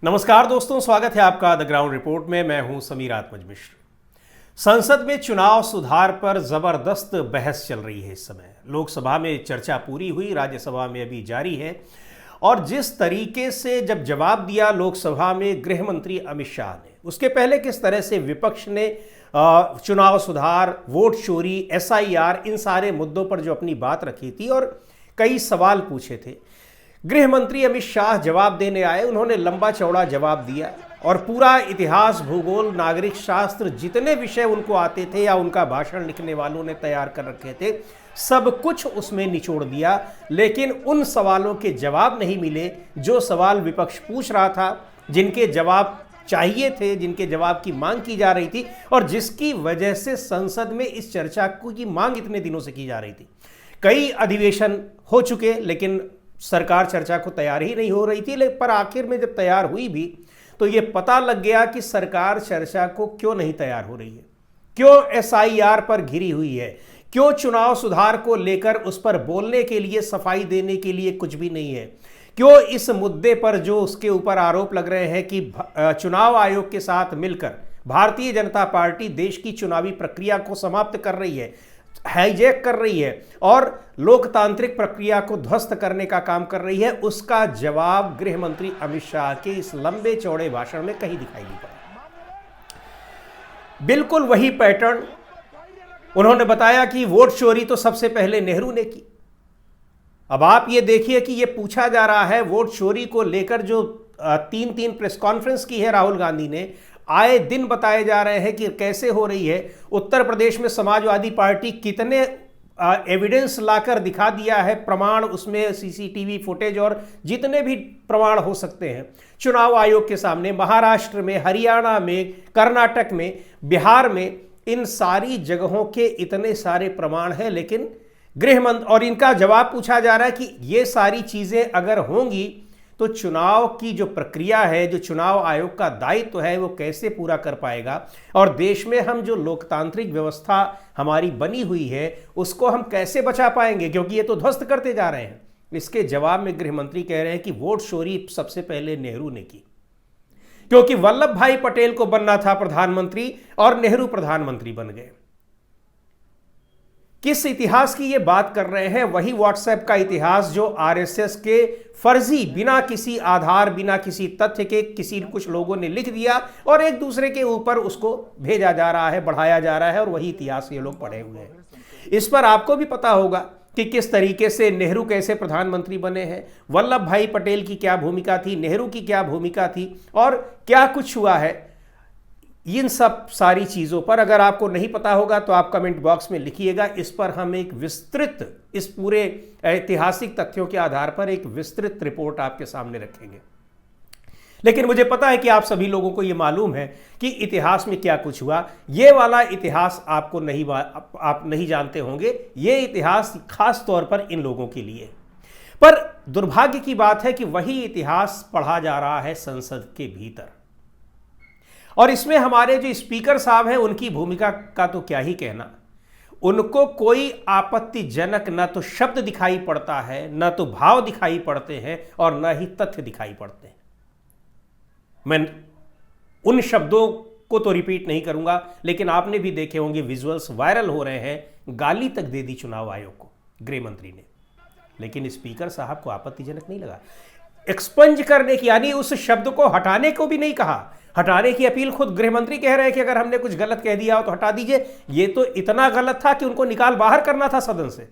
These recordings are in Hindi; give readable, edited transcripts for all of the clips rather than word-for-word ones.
नमस्कार दोस्तों, स्वागत है आपका द ग्राउंड रिपोर्ट में। मैं हूं समीर आत्मज मिश्र। संसद में चुनाव सुधार पर जबरदस्त बहस चल रही है इस समय। लोकसभा में चर्चा पूरी हुई, राज्यसभा में अभी जारी है। और जिस तरीके से जब जवाब दिया लोकसभा में गृह मंत्री अमित शाह ने, उसके पहले किस तरह से विपक्ष ने चुनाव सुधार, वोट चोरी, SIR, इन सारे मुद्दों पर जो अपनी बात रखी थी और कई सवाल पूछे थे, गृह मंत्री अमित शाह जवाब देने आए। उन्होंने लंबा चौड़ा जवाब दिया और पूरा इतिहास, भूगोल, नागरिक शास्त्र, जितने विषय उनको आते थे या उनका भाषण लिखने वालों ने तैयार कर रखे थे, सब कुछ उसमें निचोड़ दिया। लेकिन उन सवालों के जवाब नहीं मिले जो सवाल विपक्ष पूछ रहा था, जिनके जवाब चाहिए थे, जिनके जवाब की मांग की जा रही थी और जिसकी वजह से संसद में इस चर्चा की मांग इतने दिनों से की जा रही थी। कई अधिवेशन हो चुके, लेकिन सरकार चर्चा को तैयार ही नहीं हो रही थी। पर आखिर में जब तैयार हुई भी तो ये पता लग गया कि सरकार चर्चा को क्यों नहीं तैयार हो रही है, क्यों SIR पर घिरी हुई है, क्यों चुनाव सुधार को लेकर उस पर बोलने के लिए, सफाई देने के लिए कुछ भी नहीं है, क्यों इस मुद्दे पर जो उसके ऊपर आरोप लग रहे हैं कि चुनाव आयोग के साथ मिलकर भारतीय जनता पार्टी देश की चुनावी प्रक्रिया को समाप्त कर रही है, हाईजैक कर रही है और लोकतांत्रिक प्रक्रिया को ध्वस्त करने का काम कर रही है, उसका जवाब गृह मंत्री अमित शाह के इस लंबे चौड़े भाषण में कहीं दिखाई नहीं पड़ा। बिल्कुल वही पैटर्न। उन्होंने बताया कि वोट चोरी तो सबसे पहले नेहरू ने की। अब आप ये देखिए कि ये पूछा जा रहा है, वोट चोरी को लेकर जो तीन प्रेस कॉन्फ्रेंस की है राहुल गांधी ने, आए दिन बताए जा रहे हैं कि कैसे हो रही है। उत्तर प्रदेश में समाजवादी पार्टी कितने एविडेंस लाकर दिखा दिया है, प्रमाण, उसमें CCTV फुटेज और जितने भी प्रमाण हो सकते हैं चुनाव आयोग के सामने। महाराष्ट्र में, हरियाणा में, कर्नाटक में, बिहार में, इन सारी जगहों के इतने सारे प्रमाण हैं। लेकिन गृह मंत्री और इनका जवाब पूछा जा रहा है कि ये सारी चीजें अगर होंगी तो चुनाव की जो प्रक्रिया है, जो चुनाव आयोग का दायित्व है, वो कैसे पूरा कर पाएगा और देश में हम जो लोकतांत्रिक व्यवस्था हमारी बनी हुई है उसको हम कैसे बचा पाएंगे, क्योंकि ये तो ध्वस्त करते जा रहे हैं। इसके जवाब में गृह मंत्री कह रहे हैं कि वोट चोरी सबसे पहले नेहरू ने की, क्योंकि वल्लभ भाई पटेल को बनना था प्रधानमंत्री और नेहरू प्रधानमंत्री बन गए। किस इतिहास की ये बात कर रहे हैं? वही व्हाट्सएप का इतिहास जो RSS के फर्जी, बिना किसी आधार, बिना किसी तथ्य के किसी कुछ लोगों ने लिख दिया और एक दूसरे के ऊपर उसको भेजा जा रहा है, बढ़ाया जा रहा है और वही इतिहास ये लोग पढ़े हुए हैं। इस पर आपको भी पता होगा कि किस तरीके से नेहरू कैसे प्रधानमंत्री बने हैं, वल्लभ भाई पटेल की क्या भूमिका थी, नेहरू की क्या भूमिका थी और क्या कुछ हुआ है। इन सब सारी चीज़ों पर अगर आपको नहीं पता होगा तो आप कमेंट बॉक्स में लिखिएगा। इस पर हम एक विस्तृत, इस पूरे ऐतिहासिक तथ्यों के आधार पर एक विस्तृत रिपोर्ट आपके सामने रखेंगे। लेकिन मुझे पता है कि आप सभी लोगों को यह मालूम है कि इतिहास में क्या कुछ हुआ। ये वाला इतिहास आपको आप नहीं जानते होंगे। ये इतिहास खास तौर पर इन लोगों के लिए। पर दुर्भाग्य की बात है कि वही इतिहास पढ़ा जा रहा है संसद के भीतर। और इसमें हमारे जो स्पीकर साहब हैं, उनकी भूमिका का तो क्या ही कहना। उनको कोई आपत्तिजनक न तो शब्द दिखाई पड़ता है, न तो भाव दिखाई पड़ते हैं और न ही तथ्य दिखाई पड़ते हैं। मैं उन शब्दों को तो रिपीट नहीं करूंगा, लेकिन आपने भी देखे होंगे, विजुअल्स वायरल हो रहे हैं। गाली तक दे दी चुनाव आयोग को गृह मंत्री ने, लेकिन स्पीकर साहब को आपत्तिजनक नहीं लगा। एक्सपंज करने की, यानी उस शब्द को हटाने को भी नहीं कहा। हटाने की अपील खुद गृह मंत्री कह रहे हैं कि अगर हमने कुछ गलत कह दिया हो तो हटा दीजिए। यह तो इतना गलत था कि उनको निकाल बाहर करना था सदन से।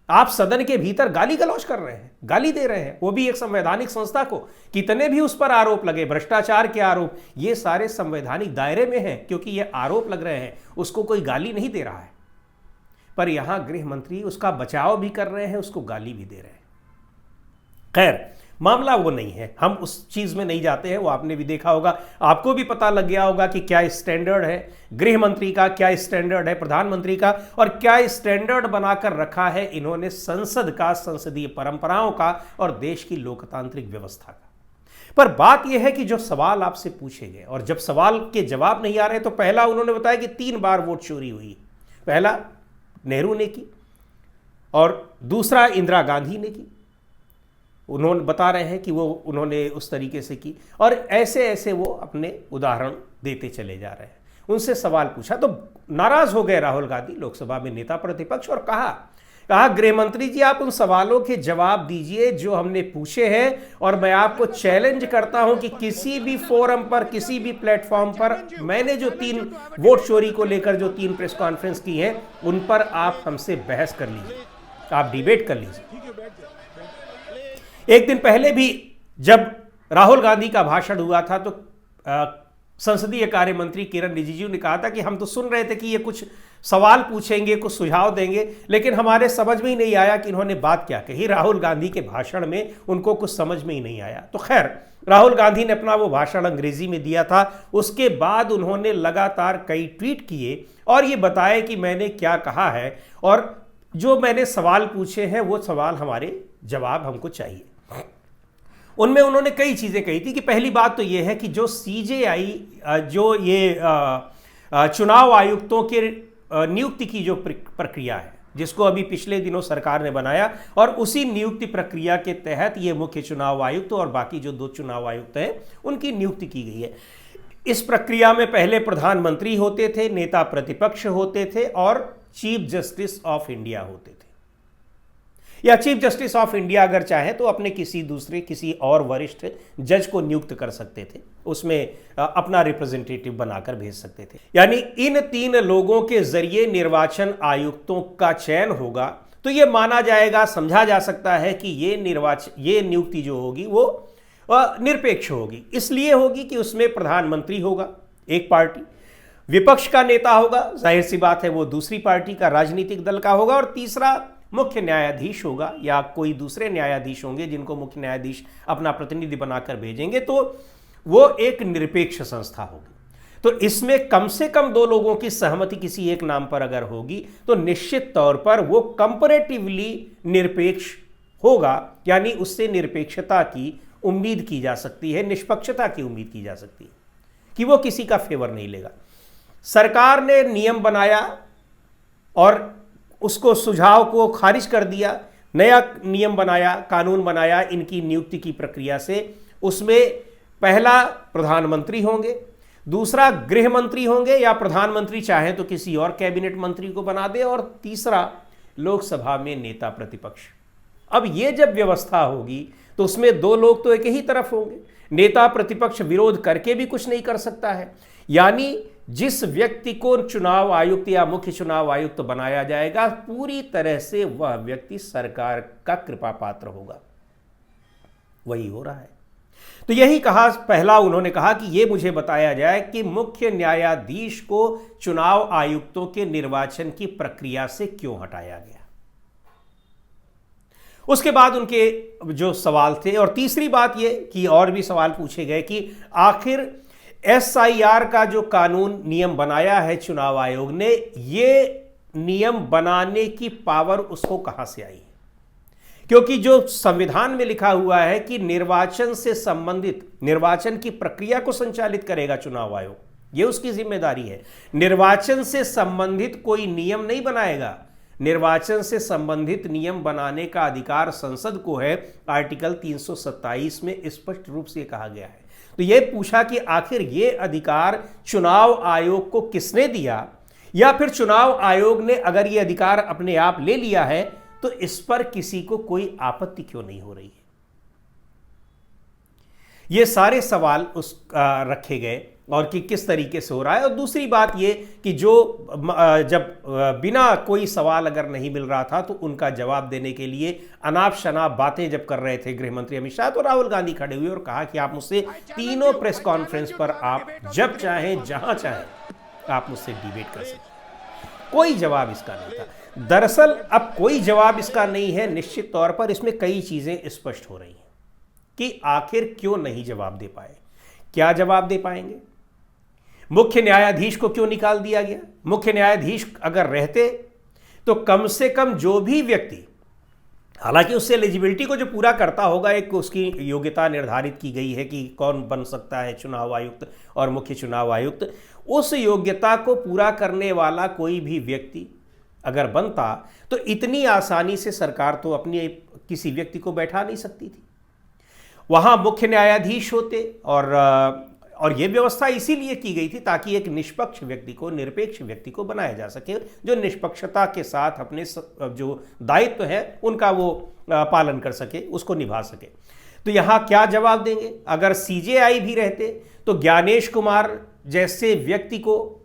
आप सदन के भीतर गाली गलौज कर रहे हैं, गाली दे रहे हैं, वो भी एक संवैधानिक संस्था को। कितने भी उस पर आरोप लगे, भ्रष्टाचार के आरोप, ये सारे संवैधानिक दायरे में हैं, क्योंकि ये आरोप लग रहे हैं। उसको कोई गाली नहीं दे रहा है, पर यहां गृह मंत्री उसका बचाव भी कर रहे हैं, उसको गाली भी दे रहे हैं। खैर, मामला वो नहीं है, हम उस चीज में नहीं जाते हैं। वो आपने भी देखा होगा, आपको भी पता लग गया होगा कि क्या स्टैंडर्ड है गृह मंत्री का, क्या स्टैंडर्ड है प्रधानमंत्री का और क्या स्टैंडर्ड बनाकर रखा है इन्होंने संसद का, संसदीय परंपराओं का और देश की लोकतांत्रिक व्यवस्था का। पर बात यह है कि जो सवाल आपसे पूछे गए और जब सवाल के जवाब नहीं आ रहे, तो पहला उन्होंने बताया कि 3 बार वोट चोरी हुई। पहला नेहरू ने की और दूसरा इंदिरा गांधी ने की। उन्होंने बता रहे हैं कि वो उन्होंने उस तरीके से की, और ऐसे ऐसे वो अपने उदाहरण देते चले जा रहे हैं। उनसे सवाल पूछा तो नाराज हो गए राहुल गांधी, लोकसभा में नेता प्रतिपक्ष, और कहा गृह मंत्री जी आप उन सवालों के जवाब दीजिए जो हमने पूछे हैं, और मैं आपको चैलेंज करता हूं कि किसी भी फोरम पर, किसी भी प्लेटफॉर्म पर मैंने जो 3 वोट चोरी को लेकर जो 3 प्रेस कॉन्फ्रेंस की है उन पर आप हमसे बहस कर लीजिए, आप डिबेट कर लीजिए। एक दिन पहले भी जब राहुल गांधी का भाषण हुआ था तो संसदीय कार्य मंत्री किरण रिजिजू ने कहा था कि हम तो सुन रहे थे कि ये कुछ सवाल पूछेंगे, कुछ सुझाव देंगे, लेकिन हमारे समझ में ही नहीं आया कि इन्होंने बात क्या कही। राहुल गांधी के भाषण में उनको कुछ समझ में ही नहीं आया। तो खैर, राहुल गांधी ने अपना वो भाषण अंग्रेजी में दिया था। उसके बाद उन्होंने लगातार कई ट्वीट किए और ये बताया कि मैंने क्या कहा है, और जो मैंने सवाल पूछे हैं वो सवाल हमारे जवाब हमको चाहिए। उनमें उन्होंने कई चीज़ें कही थी कि पहली बात तो ये है कि जो CJI, जो ये चुनाव आयुक्तों के नियुक्ति की जो प्रक्रिया है, जिसको अभी पिछले दिनों सरकार ने बनाया, और उसी नियुक्ति प्रक्रिया के तहत ये मुख्य चुनाव आयुक्त और बाकी जो 2 चुनाव आयुक्त हैं उनकी नियुक्ति की गई है। इस प्रक्रिया में पहले प्रधानमंत्री होते थे, नेता प्रतिपक्ष होते थे और चीफ जस्टिस ऑफ इंडिया होते थे। या चीफ जस्टिस ऑफ इंडिया अगर चाहे तो अपने किसी और वरिष्ठ जज को नियुक्त कर सकते थे, उसमें अपना रिप्रेजेंटेटिव बनाकर भेज सकते थे। यानी इन 3 लोगों के जरिए निर्वाचन आयुक्तों का चयन होगा। तो ये माना जाएगा, समझा जा सकता है कि ये नियुक्ति जो होगी वो निरपेक्ष होगी। इसलिए होगी कि उसमें प्रधानमंत्री होगा एक पार्टी, विपक्ष का नेता होगा, जाहिर सी बात है वो दूसरी पार्टी का राजनीतिक दल का होगा, और तीसरा मुख्य न्यायाधीश होगा या कोई दूसरे न्यायाधीश होंगे जिनको मुख्य न्यायाधीश अपना प्रतिनिधि बनाकर भेजेंगे। तो वो एक निरपेक्ष संस्था होगी। तो इसमें कम से कम 2 लोगों की सहमति किसी एक नाम पर अगर होगी तो निश्चित तौर पर वो कंपैरेटिवली निरपेक्ष होगा, यानी उससे निरपेक्षता की उम्मीद की जा सकती है, निष्पक्षता की उम्मीद की जा सकती है कि वो किसी का फेवर नहीं लेगा। सरकार ने नियम बनाया और उसको सुझाव को खारिज कर दिया, नया नियम बनाया, कानून बनाया इनकी नियुक्ति की प्रक्रिया से। उसमें पहला प्रधानमंत्री होंगे, दूसरा गृह मंत्री होंगे या प्रधानमंत्री चाहे तो किसी और कैबिनेट मंत्री को बना दे, और तीसरा लोकसभा में नेता प्रतिपक्ष। अब ये जब व्यवस्था होगी तो उसमें 2 लोग तो एक ही तरफ होंगे, नेता प्रतिपक्ष विरोध करके भी कुछ नहीं कर सकता है। यानी जिस व्यक्ति को चुनाव आयुक्त या मुख्य चुनाव आयुक्त बनाया जाएगा पूरी तरह से वह व्यक्ति सरकार का कृपा पात्र होगा। वही हो रहा है। तो यही कहा, पहला उन्होंने कहा कि यह मुझे बताया जाए कि मुख्य न्यायाधीश को चुनाव आयुक्तों के निर्वाचन की प्रक्रिया से क्यों हटाया गया। उसके बाद उनके जो सवाल थे, और तीसरी बात यह कि और भी सवाल पूछे गए कि आखिर SIR का जो कानून नियम बनाया है चुनाव आयोग ने, ये नियम बनाने की पावर उसको कहां से आई, क्योंकि जो संविधान में लिखा हुआ है कि निर्वाचन से संबंधित, निर्वाचन की प्रक्रिया को संचालित करेगा चुनाव आयोग, ये उसकी जिम्मेदारी है। निर्वाचन से संबंधित कोई नियम नहीं बनाएगा। निर्वाचन से संबंधित नियम बनाने का अधिकार संसद को है, आर्टिकल 327 में स्पष्ट रूप से कहा गया है। तो यह पूछा कि आखिर ये अधिकार चुनाव आयोग को किसने दिया, या फिर चुनाव आयोग ने अगर ये अधिकार अपने आप ले लिया है तो इस पर किसी को कोई आपत्ति क्यों नहीं हो रही है। ये सारे सवाल रखे गए और कि किस तरीके से हो रहा है। और दूसरी बात ये कि जब बिना कोई सवाल अगर नहीं मिल रहा था तो उनका जवाब देने के लिए अनाप शनाप बातें जब कर रहे थे गृह मंत्री अमित शाह, तो राहुल गांधी खड़े हुए और कहा कि आप मुझसे तीनों प्रेस कॉन्फ्रेंस पर आप जब चाहें जहां चाहें आप मुझसे डिबेट कर सकते। कोई जवाब इसका नहीं था। दरअसल अब कोई जवाब इसका नहीं है। निश्चित तौर पर इसमें कई चीजें स्पष्ट हो रही हैं कि आखिर क्यों नहीं जवाब दे पाए। क्या जवाब दे पाएंगे? मुख्य न्यायाधीश को क्यों निकाल दिया गया? मुख्य न्यायाधीश अगर रहते तो कम से कम जो भी व्यक्ति, हालांकि उससे एलिजिबिलिटी को जो पूरा करता होगा, एक उसकी योग्यता निर्धारित की गई है कि कौन बन सकता है चुनाव आयुक्त और मुख्य चुनाव आयुक्त, उस योग्यता को पूरा करने वाला कोई भी व्यक्ति अगर बनता तो इतनी आसानी से सरकार तो अपने किसी व्यक्ति को बैठा नहीं सकती थी। वहां मुख्य न्यायाधीश होते और यह व्यवस्था इसीलिए की गई थी ताकि एक निष्पक्ष व्यक्ति को, निरपेक्ष व्यक्ति को बनाया जा सके, जो निष्पक्षता के साथ अपने जो दायित्व है उनका वो पालन कर सके, उसको निभा सके। तो यहां क्या जवाब देंगे? अगर सीजेआई भी रहते तो ज्ञानेश कुमार जैसे व्यक्ति को,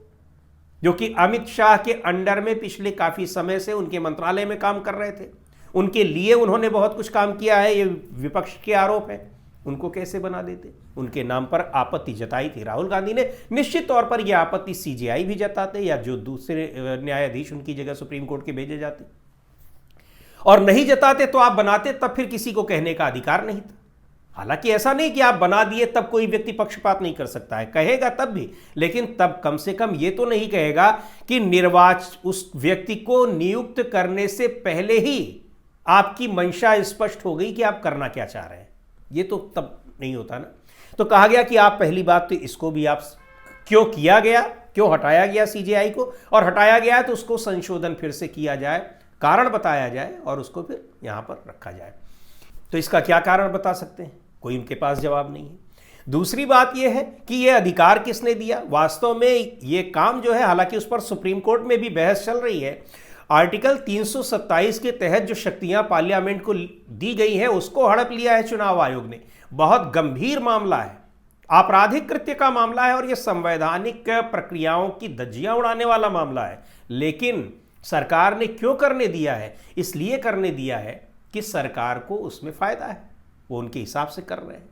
जो कि अमित शाह के अंडर में पिछले काफी समय से उनके मंत्रालय में काम कर रहे थे, उनके लिए उन्होंने बहुत कुछ काम किया है, ये विपक्ष के आरोप है, उनको कैसे बना देते? उनके नाम पर आपत्ति जताई थी राहुल गांधी ने। निश्चित तौर पर यह आपत्ति सीजेआई भी जताते या जो दूसरे न्यायाधीश उनकी जगह सुप्रीम कोर्ट के भेजे जाते, और नहीं जताते तो आप बनाते, तब फिर किसी को कहने का अधिकार नहीं था। हालांकि ऐसा नहीं कि आप बना दिए तब कोई व्यक्ति पक्षपात नहीं कर सकता है, कहेगा तब भी, लेकिन तब कम से कम यह तो नहीं कहेगा कि उस व्यक्ति को नियुक्त करने से पहले ही आपकी मंशा स्पष्ट हो गई कि आप करना क्या चाह रहे हैं। ये तो तब नहीं होता ना। तो कहा गया कि आप पहली बात तो इसको भी आप क्यों किया गया, क्यों हटाया गया सीजेआई को, और हटाया गया तो उसको संशोधन फिर से किया जाए, कारण बताया जाए और उसको फिर यहां पर रखा जाए। तो इसका क्या कारण बता सकते हैं? कोई उनके पास जवाब नहीं है। दूसरी बात यह है कि यह अधिकार किसने दिया? वास्तव में यह काम जो है, हालांकि उस पर सुप्रीम कोर्ट में भी बहस चल रही है, आर्टिकल 327 के तहत जो शक्तियां पार्लियामेंट को दी गई है उसको हड़प लिया है चुनाव आयोग ने। बहुत गंभीर मामला है, आपराधिक कृत्य का मामला है और यह संवैधानिक प्रक्रियाओं की धज्जियां उड़ाने वाला मामला है। लेकिन सरकार ने क्यों करने दिया है? इसलिए करने दिया है कि सरकार को उसमें फायदा है, वो उनके हिसाब से कर रहे हैं।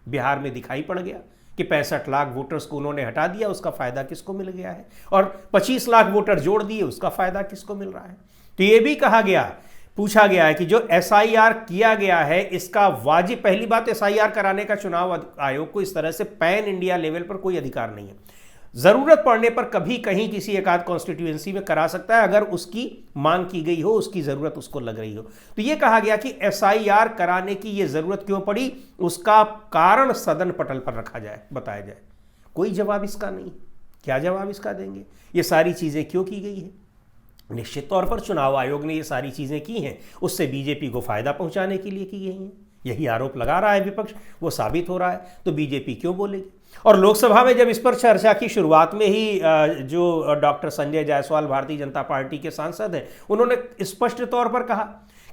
बिहार में दिखाई पड़ गया कि 65 लाख वोटर्स को उन्होंने हटा दिया, उसका फायदा किसको मिल गया है, और 25 लाख वोटर जोड़ दिए, उसका फायदा किसको मिल रहा है। तो यह भी कहा गया, पूछा गया है कि जो एसआईआर किया गया है इसका वाजिब, पहली बात एसआईआर कराने का चुनाव आयोग को इस तरह से पैन इंडिया लेवल पर कोई अधिकार नहीं है। जरूरत पड़ने पर कभी कहीं किसी एक आध कॉन्स्टिट्यूएंसी में करा सकता है अगर उसकी मांग की गई हो, उसकी जरूरत उसको लग रही हो। तो यह कहा गया कि एसआईआर कराने की यह जरूरत क्यों पड़ी, उसका कारण सदन पटल पर रखा जाए, बताया जाए। कोई जवाब इसका नहीं। क्या जवाब इसका देंगे? ये सारी चीजें क्यों की गई है? निश्चित तौर पर चुनाव आयोग ने ये सारी चीजें की हैं, उससे बीजेपी को फायदा पहुंचाने के लिए की गई हैं। यही आरोप लगा रहा है विपक्ष, वो साबित हो रहा है। तो बीजेपी क्यों बोलेगी? और लोकसभा में जब इस पर चर्चा की शुरुआत में ही जो डॉक्टर संजय जायसवाल भारतीय जनता पार्टी के सांसद हैं, उन्होंने स्पष्ट तौर पर कहा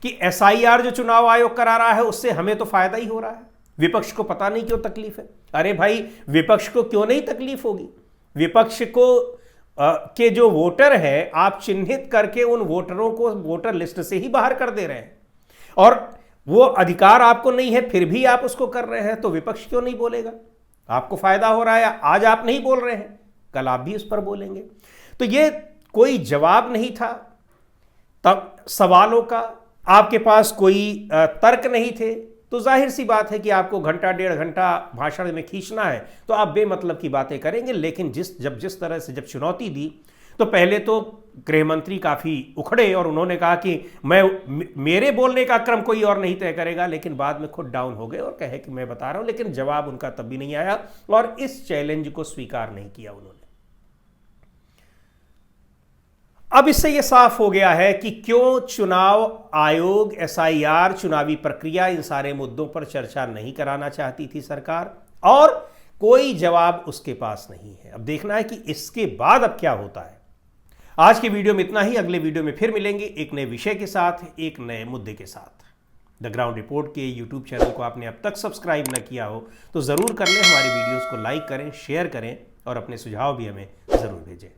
कि एसआईआर जो चुनाव आयोग करा रहा है उससे हमें तो फायदा ही हो रहा है, विपक्ष को पता नहीं क्यों तकलीफ है। अरे भाई, विपक्ष को क्यों नहीं तकलीफ होगी? विपक्ष को के जो वोटर है आप चिन्हित करके उन वोटरों को वोटर लिस्ट से ही बाहर कर दे रहे हैं, और वो अधिकार आपको नहीं है फिर भी आप उसको कर रहे हैं। तो विपक्ष क्यों नहीं बोलेगा? आपको फायदा हो रहा है, आज आप नहीं बोल रहे हैं, कल आप भी उस पर बोलेंगे। तो ये कोई जवाब नहीं था तब सवालों का, आपके पास कोई तर्क नहीं थे, तो जाहिर सी बात है कि आपको घंटा डेढ़ घंटा भाषण में खींचना है तो आप बेमतलब की बातें करेंगे। लेकिन जिस तरह से जब चुनौती दी तो पहले तो गृह मंत्री काफी उखड़े और उन्होंने कहा कि मेरे बोलने का क्रम कोई और नहीं तय करेगा, लेकिन बाद में खुद डाउन हो गए और कहे कि मैं बता रहा हूं। लेकिन जवाब उनका तब भी नहीं आया और इस चैलेंज को स्वीकार नहीं किया उन्होंने। अब इससे यह साफ हो गया है कि क्यों चुनाव आयोग, एसआईआर, चुनावी प्रक्रिया, इन सारे मुद्दों पर चर्चा नहीं कराना चाहती थी सरकार, और कोई जवाब उसके पास नहीं है। अब देखना है कि इसके बाद अब क्या होता है। आज की वीडियो में इतना ही। अगले वीडियो में फिर मिलेंगे एक नए विषय के साथ, एक नए मुद्दे के साथ। द ग्राउंड रिपोर्ट के यूट्यूब चैनल को आपने अब तक सब्सक्राइब न किया हो तो जरूर कर लें। हमारी वीडियोस को लाइक करें, शेयर करें और अपने सुझाव भी हमें जरूर भेजें।